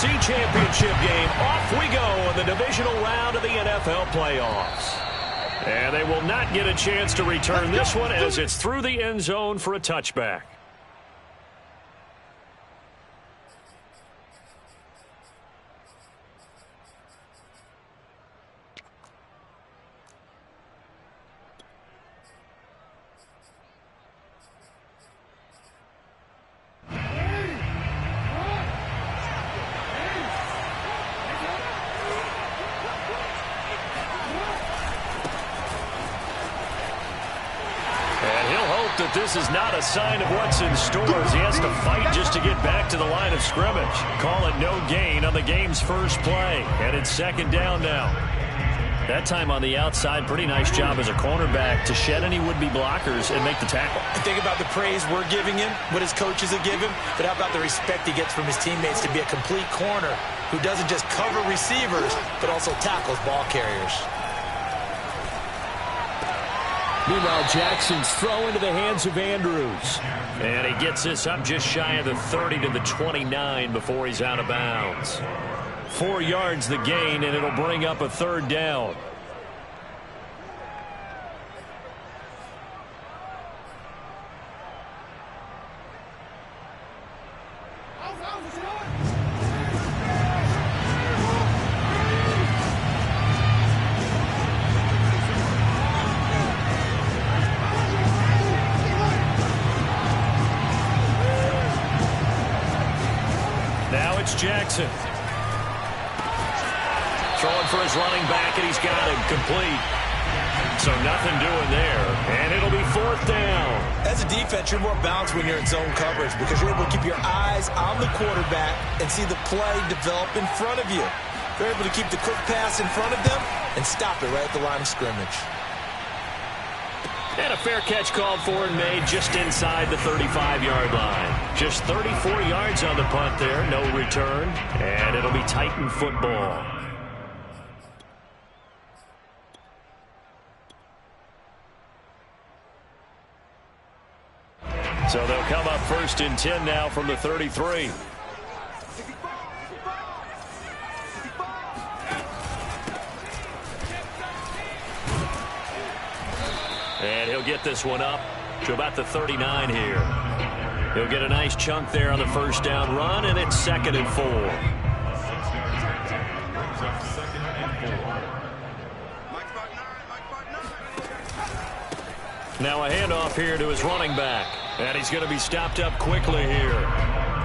NFC Championship game. Off we go in the divisional round of the NFL playoffs. And they will not get a chance to return this one as it's through the end zone for a touchback. That this is not a sign of what's in store as he has to fight just to get back to the line of scrimmage. Call it no gain on the game's first play. And it's second down now. That time on the outside, pretty nice job as a cornerback to shed any would-be blockers and make the tackle. Think about the praise we're giving him, what his coaches have given, but how about the respect he gets from his teammates to be a complete corner who doesn't just cover receivers, but also tackles ball carriers. Meanwhile, Jackson's throw into the hands of Andrews. And he gets this up just shy of the 30 to the 29 before he's out of bounds. 4 yards the gain, and it'll bring up a third down. Jackson. Throwing for his running back, and he's got him complete. So nothing doing there, and it'll be fourth down. As a defense, you're more balanced when you're in zone coverage because you're able to keep your eyes on the quarterback and see the play develop in front of you. You're able to keep the quick pass in front of them and stop it right at the line of scrimmage. And a fair catch called for and made just inside the 35-yard line. Just 34 yards on the punt there, no return, and it'll be Titan football. So they'll come up first and 10 now from the 33. And he'll get this one up to about the 39 here. He'll get a nice chunk there on the first down run, and it's 2nd and 4. Now a handoff here to his running back. And he's going to be stopped up quickly here.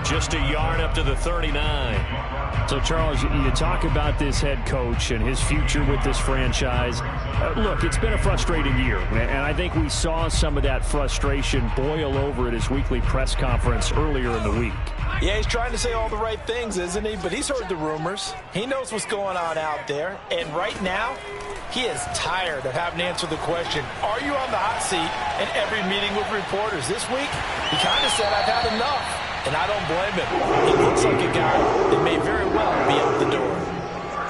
Just a yard up to the 39. So, Charles, you talk about this head coach and his future with this franchise. Look, it's been a frustrating year, and I think we saw some of that frustration boil over at his weekly press conference earlier in the week. Yeah, he's trying to say all the right things, isn't he? But he's heard the rumors. He knows what's going on out there. And right now, he is tired of having to answer the question, are you on the hot seat in every meeting with reporters? This week, he kind of said, I've had enough. And I don't blame him. He looks like a guy that may very well be out the door.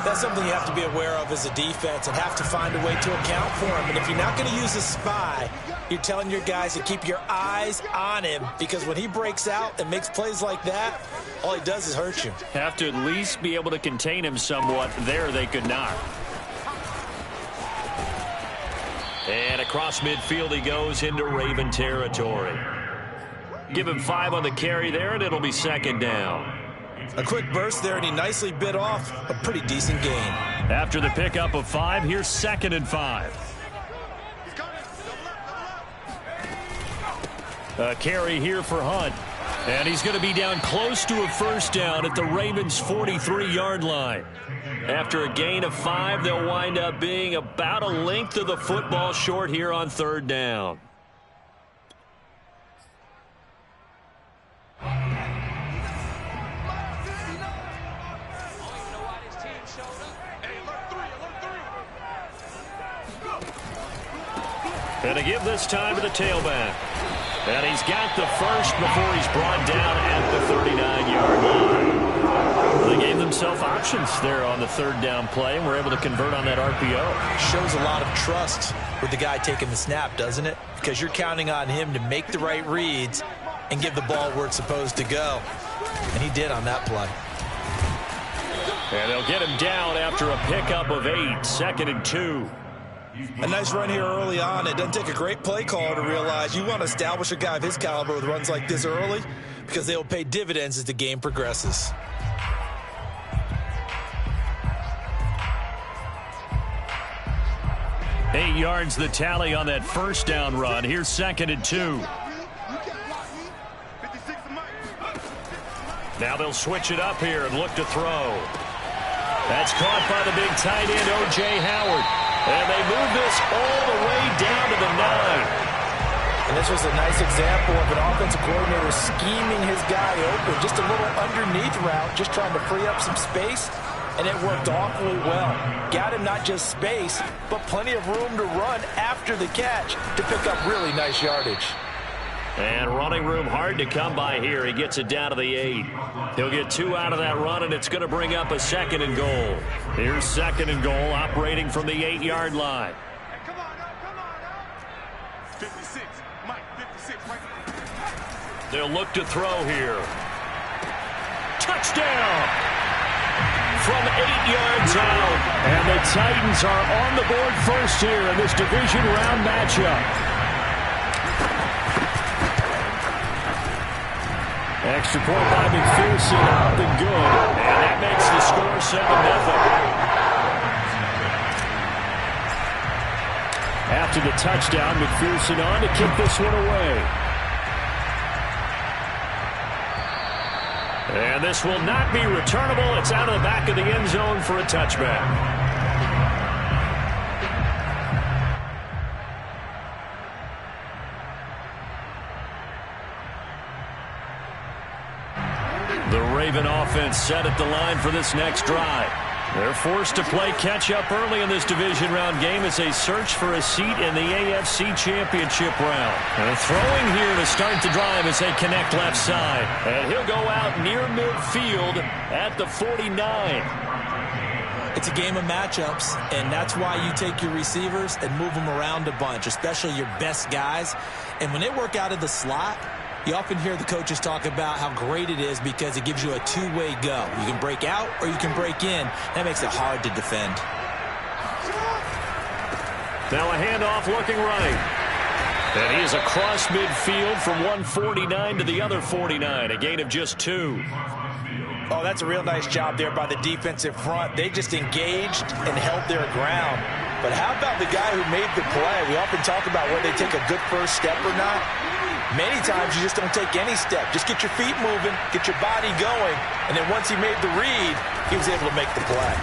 That's something you have to be aware of as a defense and have to find a way to account for him. And if you're not going to use a spy, you're telling your guys to keep your eyes on him, because when he breaks out and makes plays like that, all he does is hurt you. Have to at least be able to contain him somewhat. There they could not. And across midfield he goes into Raven territory. Give him 5 on the carry there, and it'll be 2nd down. A quick burst there, and he nicely bit off a pretty decent gain. After the pickup of 5, here's 2nd and 5. A carry here for Hunt. And he's going to be down close to a first down at the Ravens' 43-yard line. After a gain of 5, they'll wind up being about a length of the football short here on 3rd down. And to give this time to the tailback. And he's got the first before he's brought down at the 39-yard line. They gave themselves options there on the 3rd down play, and were able to convert on that RPO. Shows a lot of trust with the guy taking the snap, doesn't it? Because you're counting on him to make the right reads and give the ball where it's supposed to go. And he did on that play. And they'll get him down after a pickup of 8, 2nd and 2. A nice run here early on. It doesn't take a great play caller to realize you want to establish a guy of his caliber with runs like this early because they will pay dividends as the game progresses. Eight yards the tally on that first down run. Here's 2nd and 2. Now they'll switch it up here and look to throw. That's caught by the big tight end, O.J. Howard. And they move this all the way down to the 9. And this was a nice example of an offensive coordinator scheming his guy open. Just a little underneath route, just trying to free up some space. And it worked awfully well. Got him not just space, but plenty of room to run after the catch to pick up really nice yardage. And running room hard to come by here. He gets it down to the 8. He'll get 2 out of that run, and it's going to bring up a 2nd and goal. Here's 2nd and goal, operating from the 8-yard line. Come on, come on. 56, Mike, 56, right. They'll look to throw here. Touchdown! From 8 yards out. And the Titans are on the board first here in this division round matchup. Extra point by McPherson, up and good. And that makes the score 7-0. After the touchdown, McPherson on to kick this one away. And this will not be returnable. It's out of the back of the end zone for a touchback. The Raven offense set at the line for this next drive. They're forced to play catch-up early in this division round game as they search for a seat in the AFC Championship round. And throwing here to start the drive as they connect left side. And he'll go out near midfield at the 49. It's a game of matchups, and that's why you take your receivers and move them around a bunch, especially your best guys. And when they work out of the slot, you often hear the coaches talk about how great it is because it gives you a two-way go. You can break out or you can break in. That makes it hard to defend. Now a handoff looking right. And he is across midfield from 149 to the other 49, a gain of just 2. Oh, that's a real nice job there by the defensive front. They just engaged and held their ground. But how about the guy who made the play? We often talk about whether they take a good first step or not. Many times you just don't take any step. Just get your feet moving, get your body going, and then once he made the read, he was able to make the play.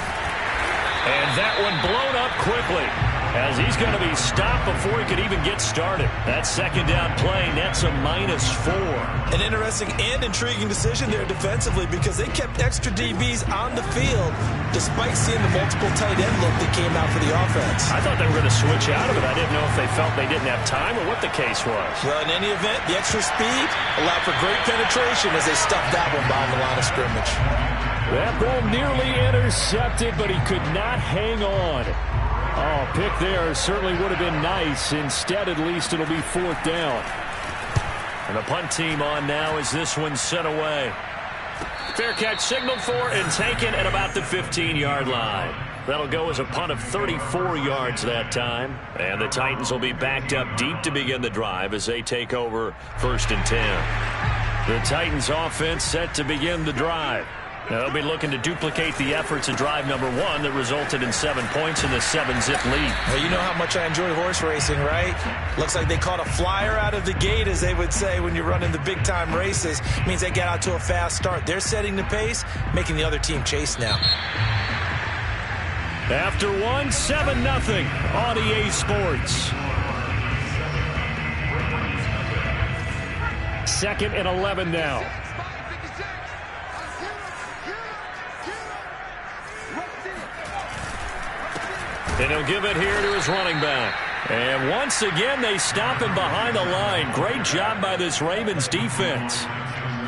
And that one blown up quickly as he's going to be stopped before he could even get started. That second down play nets a -4. An interesting and intriguing decision there defensively because they kept extra DBs on the field despite seeing the multiple tight end look that came out for the offense. I thought they were going to switch out of it. I didn't know if they felt they didn't have time or what the case was. Well, in any event, the extra speed allowed for great penetration as they stuffed that one behind the line of scrimmage. That ball nearly intercepted, but he could not hang on. Oh, pick there certainly would have been nice. Instead, at least it'll be 4th down. And the punt team on now as this one's sent away. Fair catch signaled for and taken at about the 15-yard line. That'll go as a punt of 34 yards that time. And the Titans will be backed up deep to begin the drive as they take over 1st and 10. The Titans offense set to begin the drive. Now they'll be looking to duplicate the efforts in drive number 1 that resulted in 7 points in the 7-zip lead. Well, you know how much I enjoy horse racing, right? Looks like they caught a flyer out of the gate, as they would say when you're running the big-time races. It means they get out to a fast start. They're setting the pace, making the other team chase now. After 1, 7-0 on EA Sports. 2nd and 11 now. And he'll give it here to his running back. And once again, they stop him behind the line. Great job by this Ravens defense.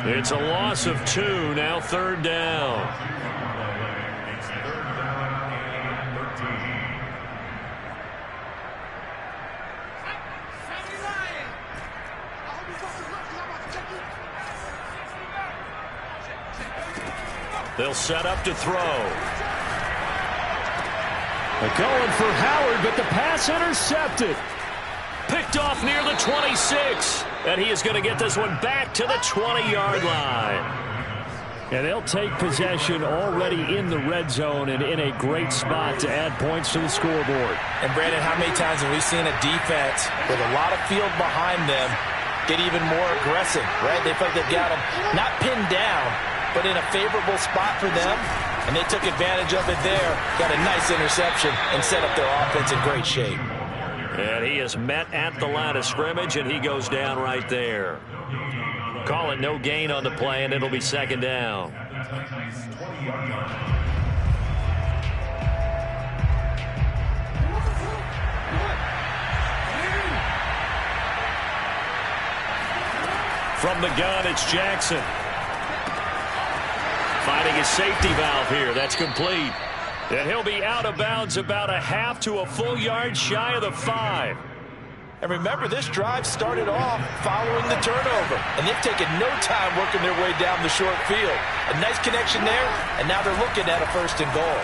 It's a loss of 2, now 3rd down. They'll set up to throw. They're going for Howard, but the pass intercepted. Picked off near the 26. And he is going to get this one back to the 20-yard line. And they'll take possession already in the red zone and in a great spot to add points to the scoreboard. And, Brandon, how many times have we seen a defense with a lot of field behind them get even more aggressive, right? They feel like they've got them not pinned down, but in a favorable spot for them, and they took advantage of it there, got a nice interception, and set up their offense in great shape. And he is met at the line of scrimmage, and he goes down right there. Call it no gain on the play, and it'll be second down. From the gun, it's Jackson. Finding his safety valve here. That's complete. And he'll be out of bounds about a half to a full yard shy of the 5. And remember, this drive started off following the turnover, and they've taken no time working their way down the short field. A nice connection there, and now they're looking at a 1st and goal.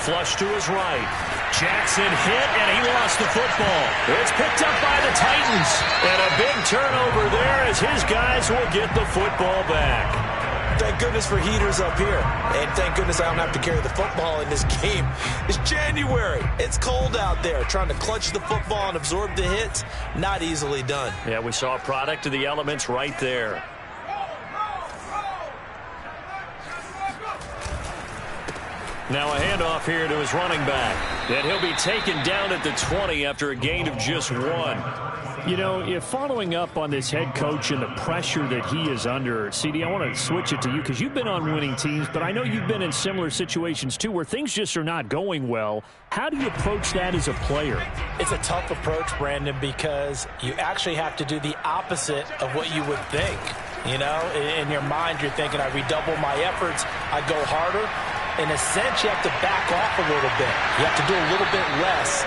Flush to his right. Jackson hit, and he lost the football. It's picked up by the Titans. And a big turnover there as his guys will get the football back. Thank goodness for heaters up here. And thank goodness I don't have to carry the football in this game. It's January. It's cold out there. Trying to clutch the football and absorb the hits, not easily done. Yeah, we saw a product of the elements right there. Now a handoff here to his running back. And he'll be taken down at the 20 after a gain of just 1. You know, if following up on this head coach and the pressure that he is under, CD, I want to switch it to you because you've been on winning teams, but I know you've been in similar situations too where things just are not going well. How do you approach that as a player? It's a tough approach, Brandon, because you actually have to do the opposite of what you would think. You know, in your mind, you're thinking, I redouble my efforts, I go harder. In a sense, you have to back off a little bit. You have to do a little bit less.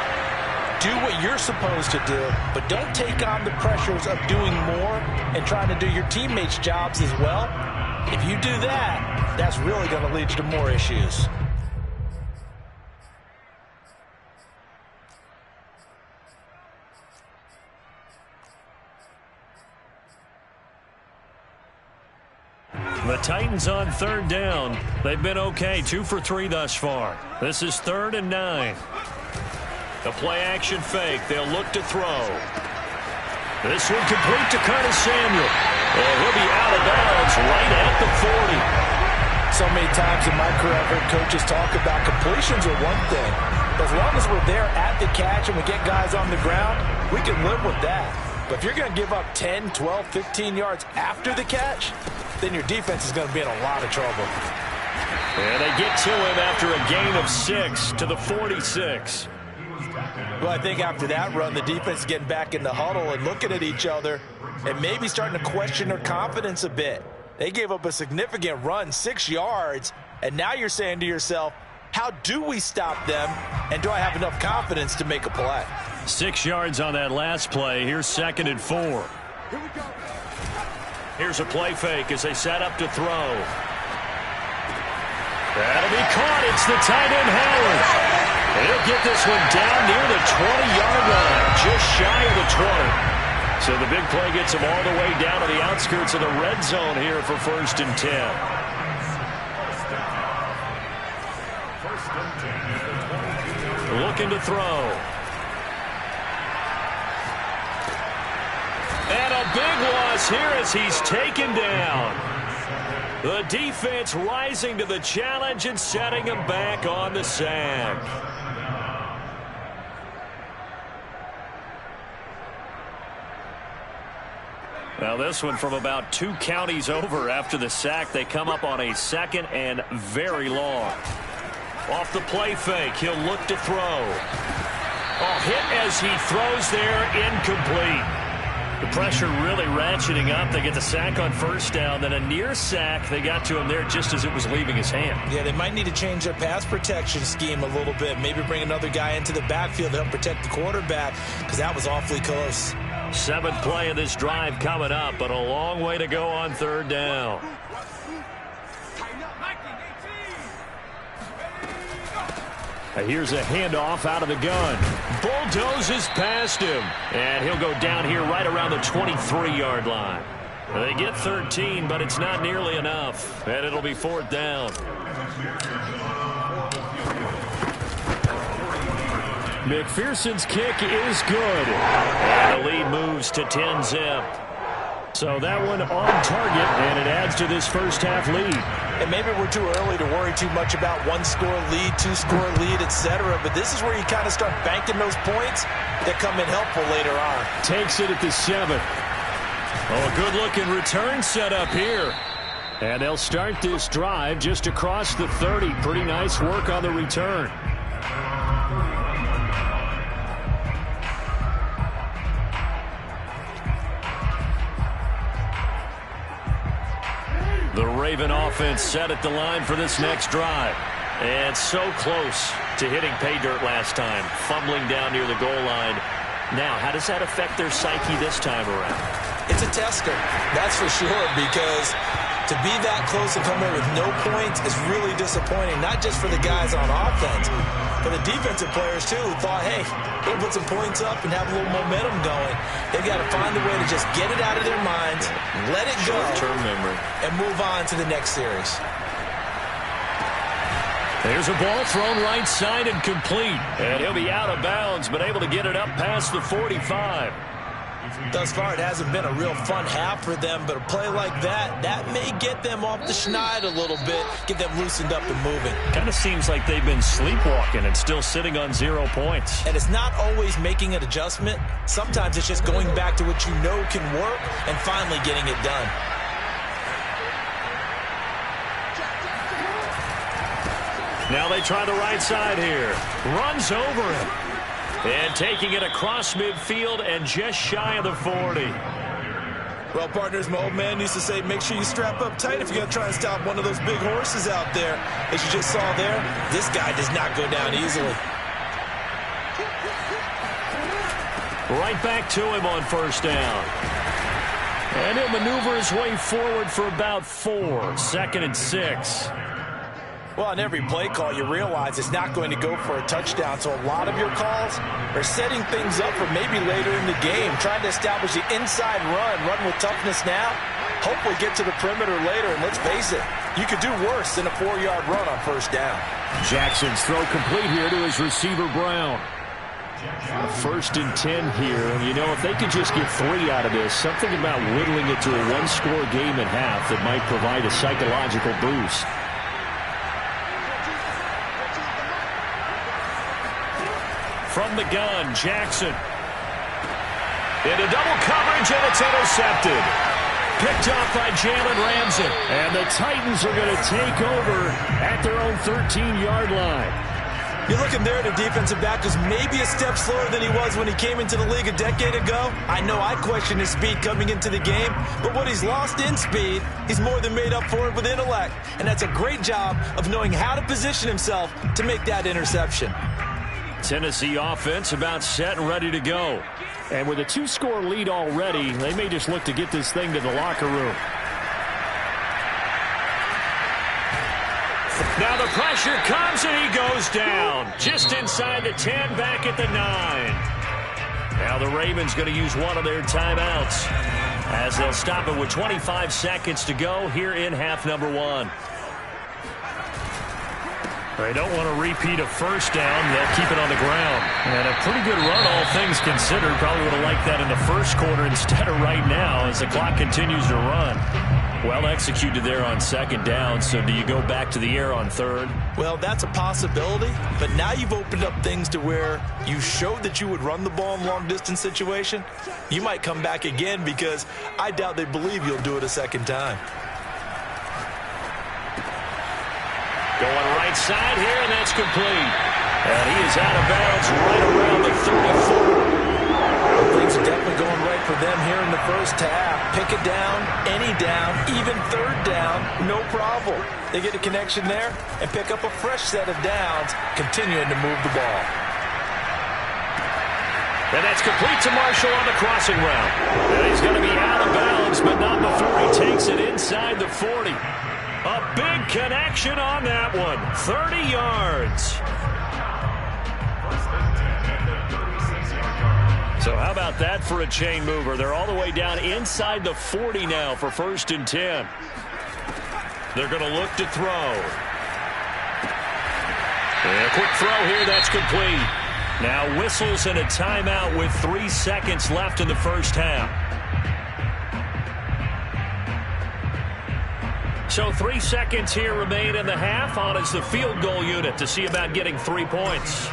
Do what you're supposed to do, but don't take on the pressures of doing more and trying to do your teammates' jobs as well. If you do that, that's really going to lead to more issues. The Titans on 3rd down. They've been okay, 2 for 3 thus far. This is 3rd and 9. The play-action fake. They'll look to throw. This one complete to Curtis Samuel. And he'll be out of bounds right at the 40. So many times in my career, I've heard coaches talk about completions are one thing. As long as we're there at the catch and we get guys on the ground, we can live with that. But if you're going to give up 10, 12, 15 yards after the catch, then your defense is going to be in a lot of trouble. And they get to him after a gain of 6 to the 46. Well, I think after that run, the defense is getting back in the huddle and looking at each other and maybe starting to question their confidence a bit. They gave up a significant run, 6 yards, and now you're saying to yourself, how do we stop them, and do I have enough confidence to make a play? 6 yards on that last play. Here's 2nd and 4. Here's a play fake as they set up to throw. That'll be caught. It's the tight end, Howard. And he'll get this one down near the 20-yard line, just shy of the 20. So the big play gets him all the way down to the outskirts of the red zone here for 1st and 10. Looking to throw. And a big loss here as he's taken down. The defense rising to the challenge and setting him back on the sack. Well, this one from about 2 counties over after the sack. They come up on a 2nd and very long. Off the play fake, he'll look to throw. Oh, hit as he throws there, incomplete. The pressure really ratcheting up. They get the sack on 1st down, then a near sack. They got to him there just as it was leaving his hand. Yeah, they might need to change their pass protection scheme a little bit. Maybe bring another guy into the backfield to help protect the quarterback, because that was awfully close. 7th play of this drive coming up, but a long way to go on 3rd down. Here's a handoff out of the gun. Bulldozes past him. And he'll go down here right around the 23-yard line. They get 13, but it's not nearly enough. And it'll be 4th down. McPherson's kick is good. And the lead moves to 10-zip. So that one on target, and it adds to this first half lead. And maybe we're too early to worry too much about one-score lead, two-score lead, etc. But this is where you kind of start banking those points that come in helpful later on. Takes it at the 7. Oh, a good-looking return set up here. And they'll start this drive just across the 30. Pretty nice work on the return. The Raven offense set at the line for this next drive. And so close to hitting pay dirt last time, fumbling down near the goal line. Now, how does that affect their psyche this time around? It's a tester, that's for sure, because to be that close and come in with no points is really disappointing, not just for the guys on offense, but the defensive players, too, who thought, hey, we'll put some points up and have a little momentum going. They've got to find a way to just get it out of their minds, let it go, short-term memory, and move on to the next series. There's a ball thrown right side and complete. And he'll be out of bounds, but able to get it up past the 45. Thus far, it hasn't been a real fun half for them, but a play like that may get them off the schneid a little bit, get them loosened up and moving. Kind of seems like they've been sleepwalking and still sitting on 0 points. And it's not always making an adjustment. Sometimes it's just going back to what you know can work and finally getting it done. Now they try the right side here. Runs over him. And taking it across midfield and just shy of the 40. Well, partners, my old man used to say, make sure you strap up tight if you're going to try and stop one of those big horses out there. As you just saw there, this guy does not go down easily. Right back to him on first down. And he'll maneuver his way forward for about 4. 2nd and 6. Well, on every play call, you realize it's not going to go for a touchdown. So a lot of your calls are setting things up for maybe later in the game, trying to establish the inside run with toughness now, hopefully get to the perimeter later. And let's face it, you could do worse than a 4-yard run on first down. Jackson's throw complete here to his receiver, Brown. 1st and 10 here. You know, if they could just get 3 out of this, something about whittling it to a one-score game at half that might provide a psychological boost. From the gun, Jackson. Into double coverage, and it's intercepted. Picked off by Jalen Ramsey. And the Titans are going to take over at their own 13-yard line. You're looking there at a defensive back who's maybe a step slower than he was when he came into the league a decade ago. I know I questioned his speed coming into the game, but what he's lost in speed, he's more than made up for it with intellect. And that's a great job of knowing how to position himself to make that interception. Tennessee offense about set and ready to go. And with a 2-score lead already, they may just look to get this thing to the locker room. Now the pressure comes and he goes down. Just inside the 10, back at the 9. Now the Ravens going to use one of their timeouts as they'll stop it with 25 seconds to go here in half number 1. They don't want to repeat a first down. They'll keep it on the ground. And a pretty good run, all things considered. Probably would have liked that in the first quarter instead of right now as the clock continues to run. Well executed there on 2nd down. So do you go back to the air on 3rd? Well, that's a possibility. But now you've opened up things to where you showed that you would run the ball in long-distance situation. You might come back again because I doubt they believe you'll do it a 2nd time. Going right side here, and that's complete. And he is out of bounds right around the 34. Things are definitely going right for them here in the first half. Pick it down, any down, even 3rd down, no problem. They get a connection there and pick up a fresh set of downs, continuing to move the ball. And that's complete to Marshall on the crossing route. And he's going to be out of bounds, but not before he takes it inside the 40. A big connection on that one. 30 yards. So how about that for a chain mover? They're all the way down inside the 40 now for 1st and 10. They're going to look to throw. And a quick throw here, that's complete. Now whistles and a timeout with 3 seconds left in the first half. So 3 seconds here remain in the half. On is the field goal unit to see about getting 3 points.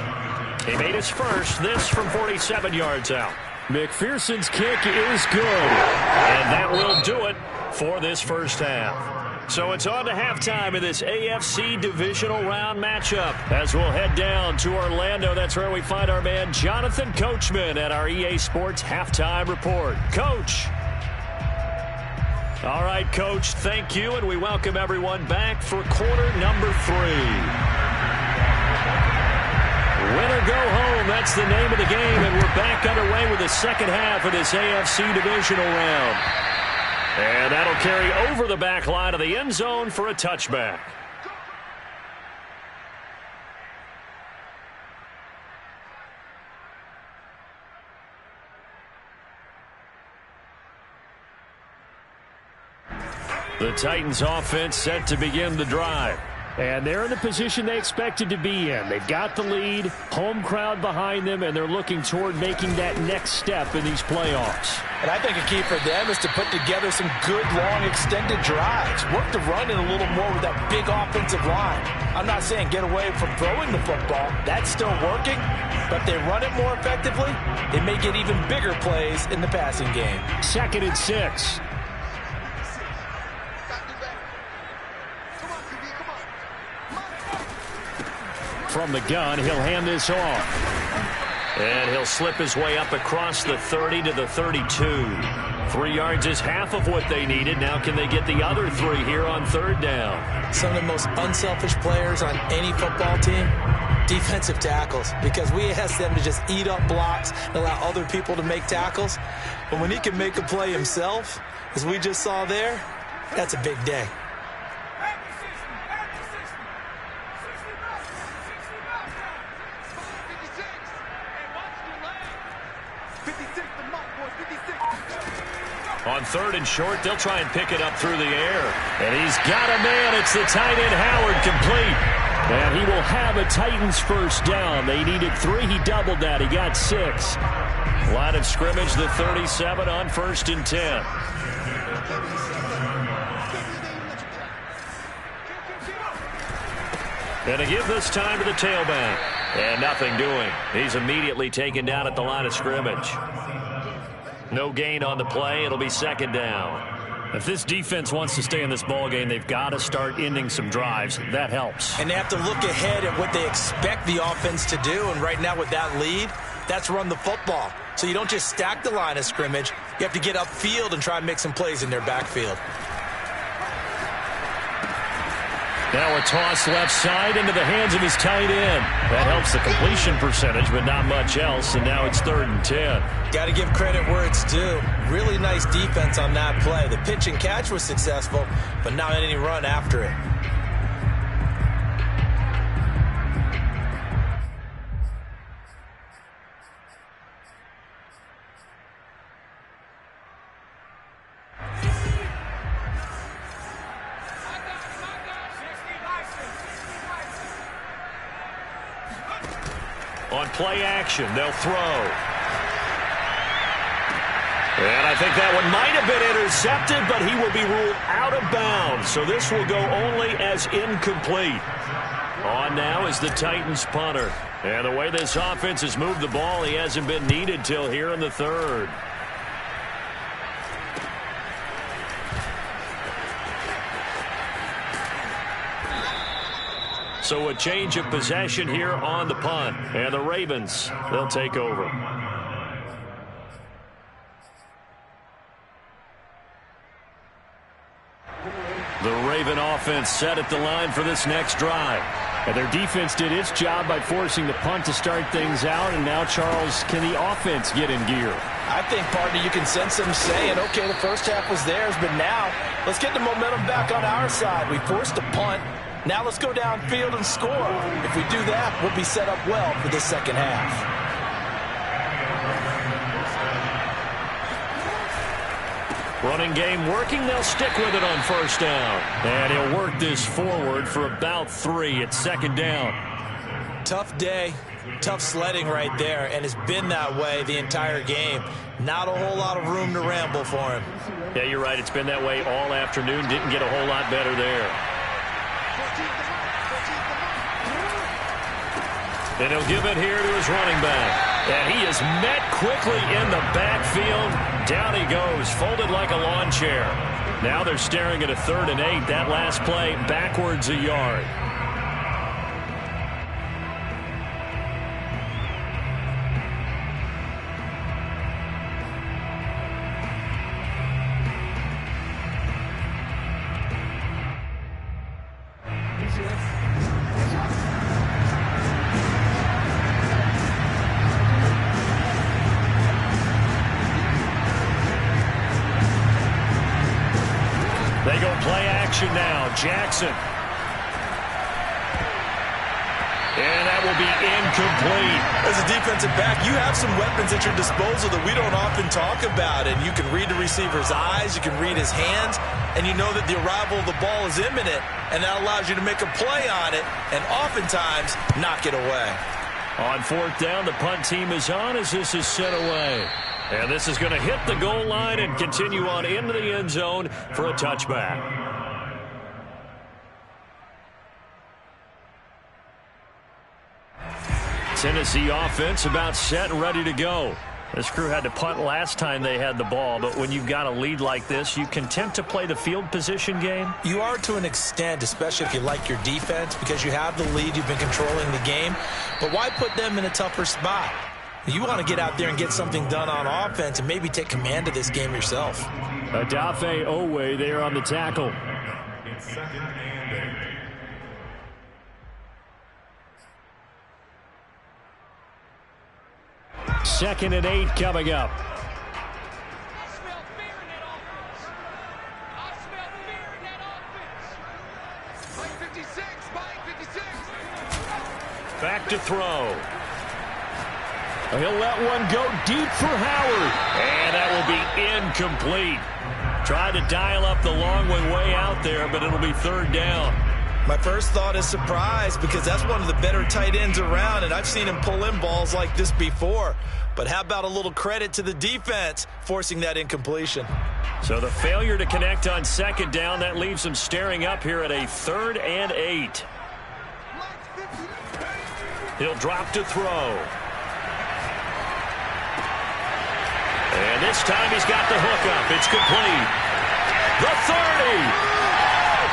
He made his first, this from 47 yards out. McPherson's kick is good. And that will do it for this first half. So it's on to halftime in this AFC divisional round matchup. As we'll head down to Orlando, that's where we find our man Jonathan Coachman at our EA Sports Halftime Report. Coach. All right, Coach, thank you, and we welcome everyone back for quarter number 3. Win or go home, that's the name of the game, and we're back underway with the second half of this AFC divisional round. And that'll carry over the back line of the end zone for a touchback. The Titans offense set to begin the drive. And they're in the position they expected to be in. They've got the lead, home crowd behind them, and they're looking toward making that next step in these playoffs. And I think a key for them is to put together some good, long, extended drives. Work the run in a little more with that big offensive line. I'm not saying get away from throwing the football. That's still working. But if they run it more effectively, they may get even bigger plays in the passing game. 2nd and 6. From the gun, he'll hand this off. And he'll slip his way up across the 30 to the 32. 3 yards is half of what they needed. Now can they get the other 3 here on 3rd down? Some of the most unselfish players on any football team, defensive tackles, because we ask them to just eat up blocks and allow other people to make tackles. But when he can make a play himself, as we just saw there, that's a big day. On 3rd and short, they'll try and pick it up through the air. And he's got a man. It's the tight end, Howard, complete. And he will have a Titans first down. They needed 3. He doubled that. He got 6. Line of scrimmage, the 37 on 1st and 10. And to give this time to the tailback. And nothing doing. He's immediately taken down at the line of scrimmage. No gain on the play. It'll be 2nd down. If this defense wants to stay in this ballgame, they've got to start ending some drives. That helps. And they have to look ahead at what they expect the offense to do. And right now with that lead, that's run the football. So you don't just stack the line of scrimmage. You have to get upfield and try and make some plays in their backfield. Now a toss left side into the hands of his tight end. That helps the completion percentage, but not much else. And now it's 3rd and 10. Got to give credit where it's due. Really nice defense on that play. The pitch and catch was successful, but not any run after it. On play action, they'll throw. And I think that one might have been intercepted, but he will be ruled out of bounds. So this will go only as incomplete. On now is the Titans punter. And the way this offense has moved the ball, he hasn't been needed till here in the 3rd. So a change of possession here on the punt. And the Ravens, they'll take over. The Raven offense set at the line for this next drive. And their defense did its job by forcing the punt to start things out. And now, Charles, can the offense get in gear? I think, partner, you can sense them saying, okay, the first half was theirs, but now let's get the momentum back on our side. We forced a punt. Now let's go downfield and score. If we do that, we'll be set up well for the second half. Running game working. They'll stick with it on first down. And he'll work this forward for about 3 at second down. Tough day, tough sledding right there, and it's been that way the entire game. Not a whole lot of room to ramble for him. Yeah, you're right. It's been that way all afternoon. Didn't get a whole lot better there. And he'll give it here to his running back. And he is met quickly in the backfield. Down he goes, folded like a lawn chair. Now they're staring at a 3rd and 8. That last play, backwards a yard. They go play action now. Jackson. And that will be incomplete. As a defensive back, you have some weapons at your disposal that we don't often talk about. And you can read the receiver's eyes, you can read his hands, and you know that the arrival of the ball is imminent, and that allows you to make a play on it and oftentimes knock it away. On 4th down, the punt team is on as this is set away. And this is going to hit the goal line and continue on into the end zone for a touchback. Tennessee offense about set and ready to go. This crew had to punt last time they had the ball, but when you've got a lead like this, you content to play the field position game? You are to an extent, especially if you like your defense, because you have the lead, you've been controlling the game. But why put them in a tougher spot? You want to get out there and get something done on offense and maybe take command of this game yourself. Odafe Oweh there on the tackle. Second and 8 coming up. Back to throw. He'll let one go deep for Howard. And that will be incomplete. Tried to dial up the long one way out there, but it'll be 3rd down. My first thought is surprise, because that's one of the better tight ends around, and I've seen him pull in balls like this before. But how about a little credit to the defense forcing that incompletion? So the failure to connect on 2nd down, that leaves him staring up here at a 3rd and 8. He'll drop to throw. And this time he's got the hook up. It's complete. The 30.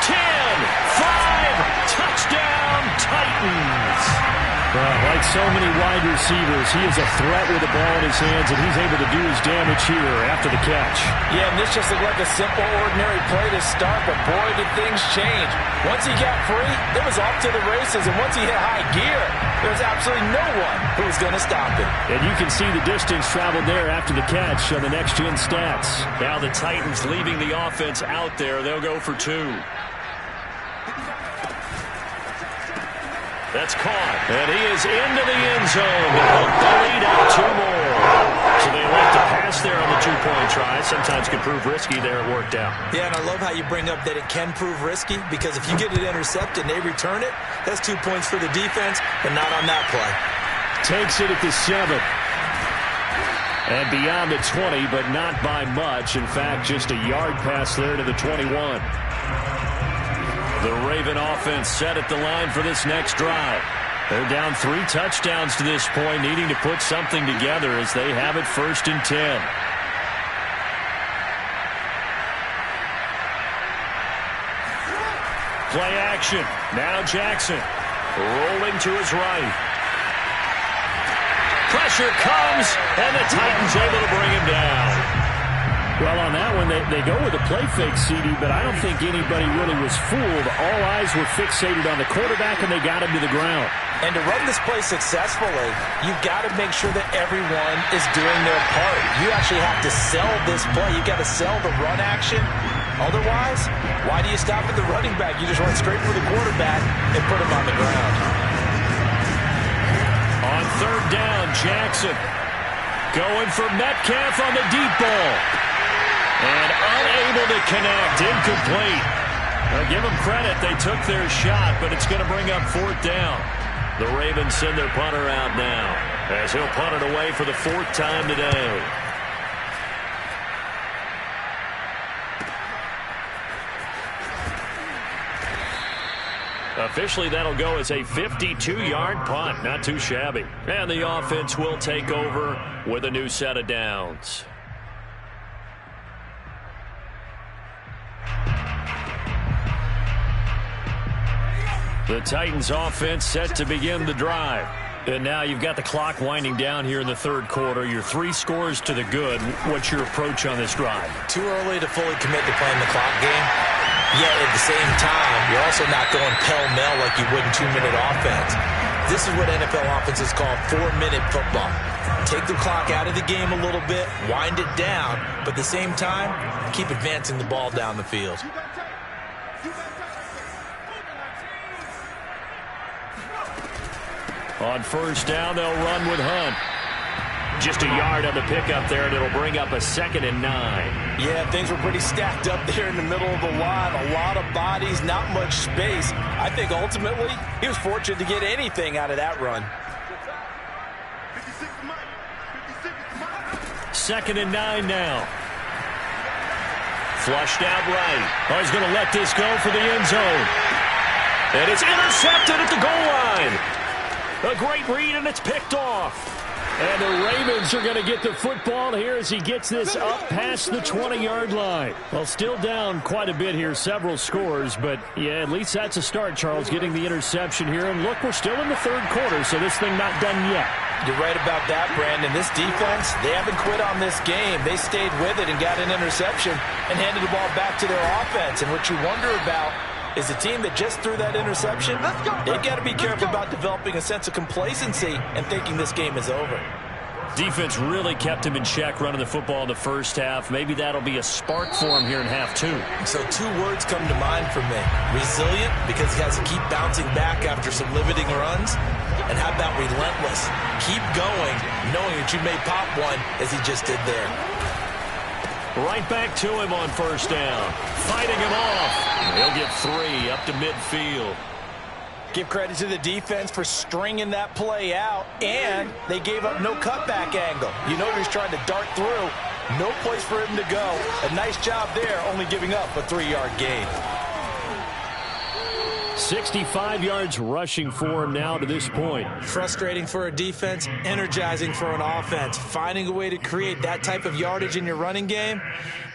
10, 5, touchdown, Titans. Like so many wide receivers, he is a threat with the ball in his hands, and he's able to do his damage here after the catch. Yeah, and this just looked like a simple, ordinary play to start, but boy, did things change. Once he got free, it was off to the races, and once he hit high gear, there was absolutely no one who was going to stop him. And you can see the distance traveled there after the catch on the next-gen stats. Now the Titans leaving the offense out there. They'll go for 2. That's caught. And he is into the end zone to help the lead out 2 more. So they elect to pass there on the 2-point try. Sometimes can prove risky. There it worked out. Yeah, and I love how you bring up that it can prove risky, because if you get it intercepted and they return it, that's 2 points for the defense, but not on that play. Takes it at the 7. And beyond the 20, but not by much. In fact, just a yard pass there to the 21. The Raven offense set at the line for this next drive. They're down 3 touchdowns to this point, needing to put something together as they have it 1st and 10. Play action. Now Jackson rolling to his right. Pressure comes, and the Titans able to bring him down. Well, on that one, they go with a play fake, CD, but I don't think anybody really was fooled. All eyes were fixated on the quarterback, and they got him to the ground. And to run this play successfully, you've got to make sure that everyone is doing their part. You actually have to sell this play. You've got to sell the run action. Otherwise, why do you stop at the running back? You just run straight for the quarterback and put him on the ground. On 3rd down, Jackson going for Metcalf on the deep ball. And unable to connect. Incomplete. Well, give them credit. They took their shot, but it's going to bring up 4th down. The Ravens send their punter out now as he'll punt it away for the 4th time today. Officially, that'll go as a 52-yard punt. Not too shabby. And the offense will take over with a new set of downs. The Titans offense set to begin the drive. And now you've got the clock winding down here in the 3rd quarter. You're 3 scores to the good. What's your approach on this drive? Too early to fully commit to playing the clock game. Yet at the same time, you're also not going pell-mell like you would in 2-minute offense. This is what NFL offenses call 4-minute football. Take the clock out of the game a little bit, wind it down, but at the same time, keep advancing the ball down the field. On 1st down, they'll run with Hunt. Just a yard on the pickup there, and it'll bring up a 2nd and 9. Yeah, things were pretty stacked up there in the middle of the line. A lot of bodies, not much space. I think ultimately he was fortunate to get anything out of that run. 2nd and 9 now. Flushed out right. Oh, he's going to let this go for the end zone. And it's intercepted at the goal line. A great read, and it's picked off. And the Ravens are going to get the football here as he gets this up past the 20-yard line. Well, still down quite a bit here, several scores, but yeah, at least that's a start, Charles, getting the interception here. And look, we're still in the 3rd quarter, so this thing not done yet. You're right about that, Brandon. This defense, they haven't quit on this game. They stayed with it and got an interception and handed the ball back to their offense. And what you wonder about is the team that just threw that interception, they've got to be careful about developing a sense of complacency and thinking this game is over. Defense really kept him in check running the football in the 1st half. Maybe that'll be a spark for him here in half 2. So 2 words come to mind for me. Resilient, because he has to keep bouncing back after some limiting runs. And how about relentless? Keep going, knowing that you may pop one as he just did there. Right back to him on 1st down. Fighting him off. He'll get 3 up to midfield. Give credit to the defense for stringing that play out, and they gave up no cutback angle. You know he was trying to dart through. No place for him to go. A nice job there, only giving up a 3-yard gain. 65 yards rushing for him now to this point. Frustrating for a defense, energizing for an offense. Finding a way to create that type of yardage in your running game,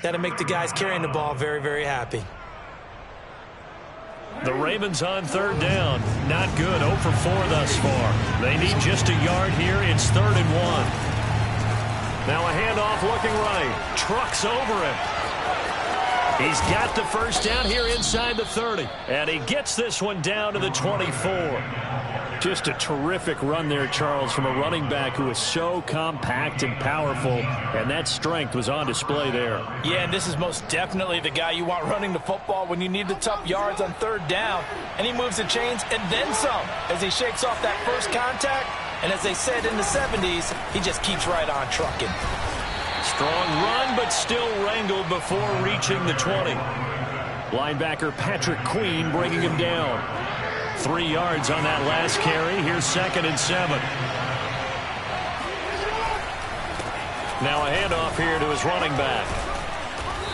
that'll make the guys carrying the ball very, very happy. The Ravens on 3rd down. Not good. 0 for 4 thus far. They need just a yard here. It's 3rd and 1. Now a handoff looking right. Trucks over him. He's got the 1st down here inside the 30. And he gets this one down to the 24. Just a terrific run there, Charles, from a running back who is so compact and powerful, and that strength was on display there. Yeah, and this is most definitely the guy you want running the football when you need the tough yards on 3rd down. And he moves the chains and then some as he shakes off that first contact. And as they said in the 70s, he just keeps right on trucking. Strong run, but still wrangled before reaching the 20. Linebacker Patrick Queen bringing him down. 3 yards on that last carry. Here's 2nd and 7. Now a handoff here to his running back.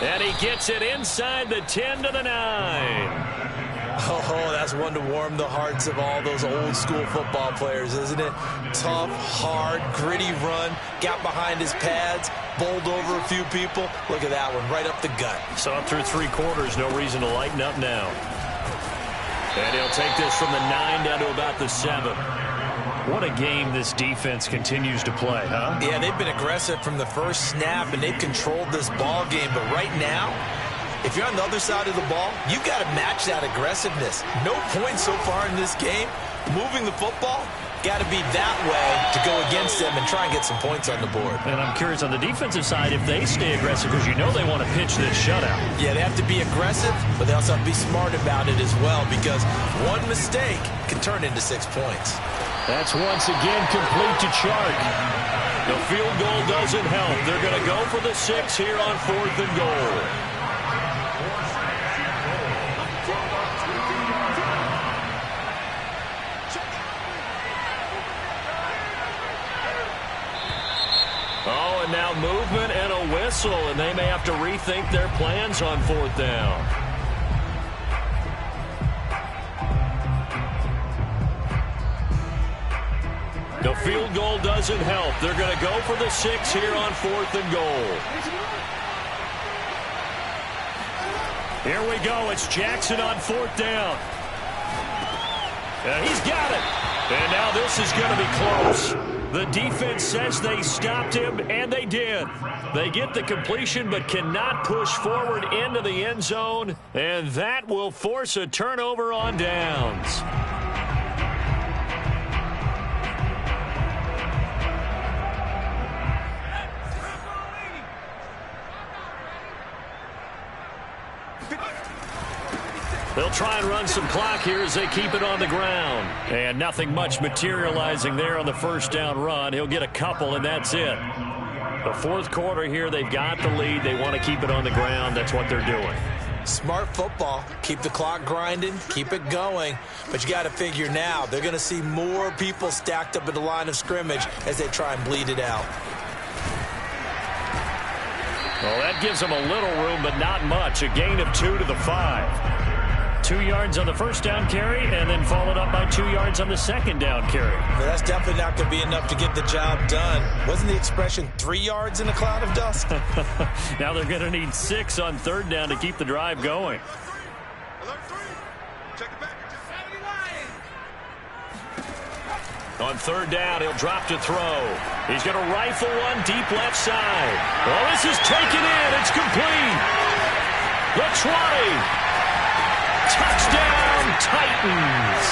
And he gets it inside the 10 to the 9. Oh, that's one to warm the hearts of all those old school football players, isn't it? Tough, hard, gritty run. Got behind his pads, bowled over a few people. Look at that one, right up the gut. So up through 3 quarters, no reason to lighten up now. And he'll take this from the 9 down to about the 7. What a game this defense continues to play, huh? Yeah, they've been aggressive from the first snap, and they've controlled this ball game. But right now, if you're on the other side of the ball, you've got to match that aggressiveness. No points so far in this game. Moving the football, got to be that way to go against them and try and get some points on the board. And I'm curious on the defensive side if they stay aggressive, because you know they want to pitch this shutout. Yeah, they have to be aggressive, but they also have to be smart about it as well, because one mistake can turn into 6 points. That's once again complete to Chark. The field goal doesn't help. They're going to go for the 6 here on 4th and goal. Oh, and now movement and a whistle, and they may have to rethink their plans on 4th down. The field goal doesn't help. They're going to go for the 6 here on 4th and goal. Here we go. It's Jackson on 4th down. He's got it. And now this is going to be close. The defense says they stopped him, and they did. They get the completion but cannot push forward into the end zone, and that will force a turnover on downs. They'll try and run some clock here as they keep it on the ground. And nothing much materializing there on the first down run. He'll get a couple, and that's it. The 4th quarter here, they've got the lead. They want to keep it on the ground. That's what they're doing. Smart football. Keep the clock grinding. Keep it going. But you got to figure now, they're going to see more people stacked up at the line of scrimmage as they try and bleed it out. Well, that gives them a little room, but not much. A gain of 2 to the 5. 2 yards on the first down carry, and then followed up by 2 yards on the second down carry. But that's definitely not going to be enough to get the job done. Wasn't the expression 3 yards in a cloud of dust? Now they're going to need 6 on 3rd down to keep the drive going. On 3rd down, he'll drop to throw. He's going to rifle one deep left side. Well, this is taken in. It's complete. The 20. Touchdown, Titans.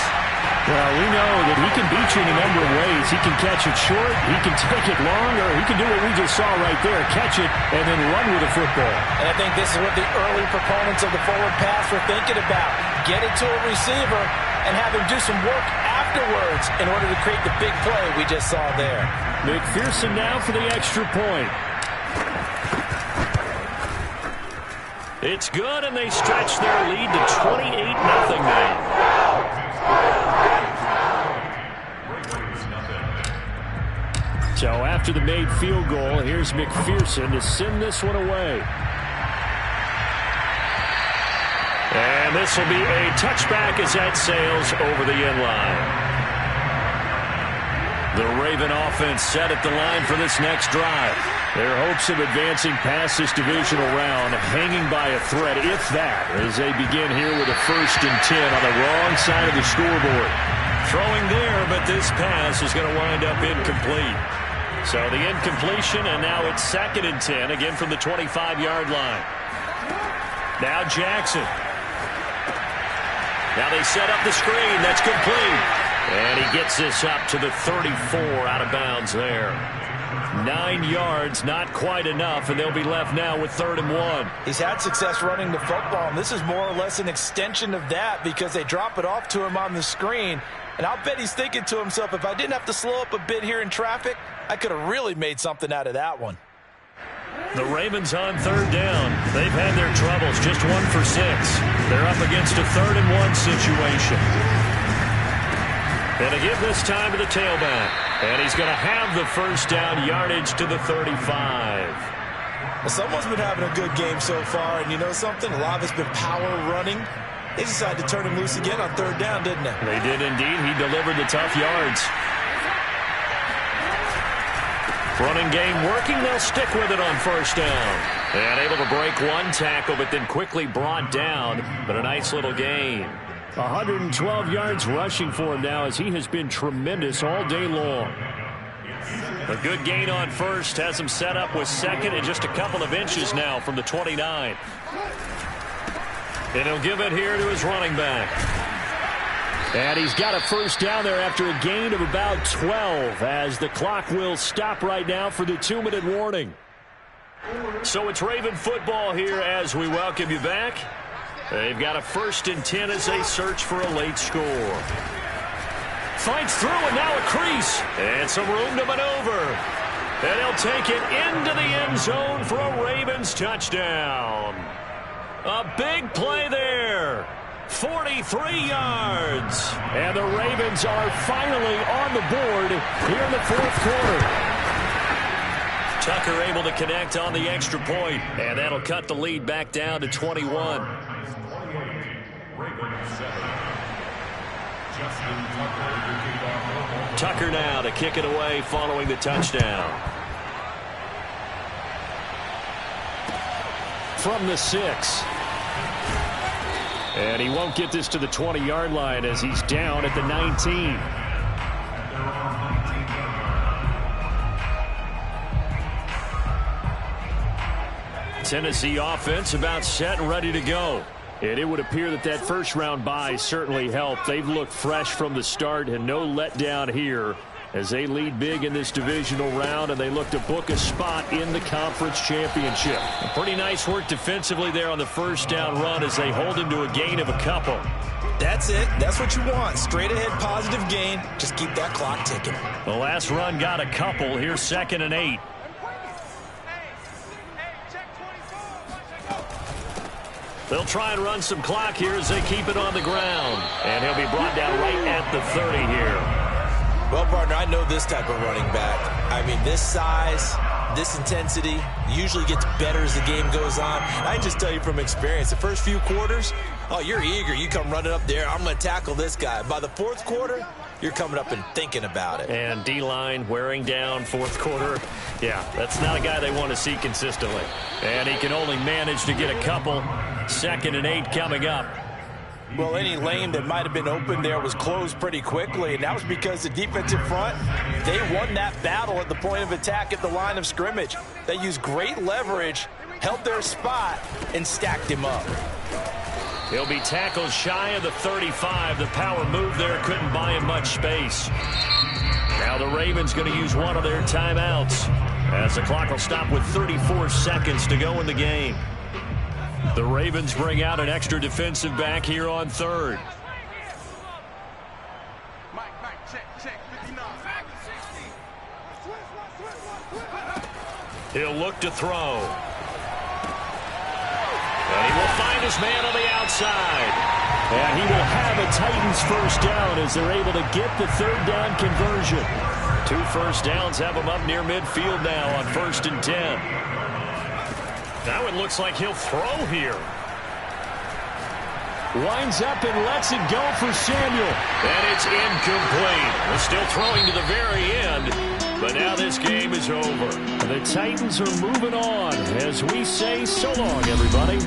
Well, we know that he can beat you in a number of ways. He can catch it short, he can take it long, or he can do what we just saw right there, catch it and then run with the football. And I think this is what the early proponents of the forward pass were thinking about. Get it to a receiver and have him do some work afterwards in order to create the big play we just saw there. McPherson now for the extra point. It's good, and they stretch their lead to 28-0 now. So after the made field goal, here's McPherson to send this one away. And this will be a touchback as that sails over the end line. The Raven offense set at the line for this next drive. Their hopes of advancing past this divisional round hanging by a thread, if that, as they begin here with a 1st and 10 on the wrong side of the scoreboard. Throwing there, but this pass is going to wind up incomplete. So the incompletion, and now it's 2nd and 10, again from the 25-yard line. Now Jackson. Now they set up the screen. That's complete. And he gets this up to the 34 out of bounds there. 9 yards, not quite enough, and they'll be left now with 3rd and 1. He's had success running the football, and this is more or less an extension of that because they drop it off to him on the screen. And I'll bet he's thinking to himself, if I didn't have to slow up a bit here in traffic, I could have really made something out of that one. The Ravens on 3rd down. They've had their troubles, just 1 for 6. They're up against a 3rd and 1 situation. And to give this time to the tailback. And he's going to have the first down, yardage to the 35. Well, someone's been having a good game so far, and you know something? A lot of it's been power running. They decided to turn him loose again on 3rd down, didn't they? They did indeed. He delivered the tough yards. Running game working. They'll stick with it on 1st down. And able to break one tackle, but then quickly brought down. But a nice little gain. 112 yards rushing for him now as he has been tremendous all day long. A good gain on 1st. Has him set up with 2nd and just a couple of inches now from the 29. And he'll give it here to his running back. And he's got a 1st down there after a gain of about 12 as the clock will stop right now for the 2-minute warning. So it's Raven football here as we welcome you back. They've got a 1st and 10 as they search for a late score. Fights through, and now a crease. And some room to maneuver. And he'll take it into the end zone for a Ravens touchdown. A big play there. 43 yards. And the Ravens are finally on the board here in the fourth quarter. Tucker able to connect on the extra point, and that'll cut the lead back down to 21. Tucker now to kick it away following the touchdown. From the 6. And he won't get this to the 20-yard line as he's down at the 19. Tennessee offense about set and ready to go. And it would appear that that first-round bye certainly helped. They've looked fresh from the start and no letdown here as they lead big in this divisional round, and they look to book a spot in the conference championship. Pretty nice work defensively there on the first down run as they hold him to a gain of a couple. That's it. That's what you want. Straight ahead positive gain. Just keep that clock ticking. The last run got a couple. Here's 2nd and 8. They'll try and run some clock here as they keep it on the ground. And he'll be brought down right at the 30 here. Well, partner, I know this type of running back. I mean, this size, this intensity usually gets better as the game goes on. I can just tell you from experience, the first few quarters, oh, you're eager. You come running up there, I'm going to tackle this guy. By the fourth quarter, you're coming up and thinking about it. And D-line wearing down fourth quarter. Yeah, that's not a guy they want to see consistently. And he can only manage to get a couple. 2nd and 8 coming up. Well, any lane that might have been open there was closed pretty quickly, and that was because the defensive front, they won that battle at the point of attack at the line of scrimmage. They used great leverage, held their spot, and stacked him up. He'll be tackled shy of the 35. The power move there couldn't buy him much space. Now the Ravens going to use one of their timeouts as the clock will stop with 34 seconds to go in the game. The Ravens bring out an extra defensive back here on 3rd. Mike, check, 59. He'll look to throw. And he will find his man on the outside. And he will have a Titans first down as they're able to get the 3rd down conversion. 2 first downs have him up near midfield now on 1st and 10. Now it looks like he'll throw here. Winds up and lets it go for Samuel. And it's incomplete. We're still throwing to the very end, but now this game is over. The Titans are moving on as we say so long, everybody.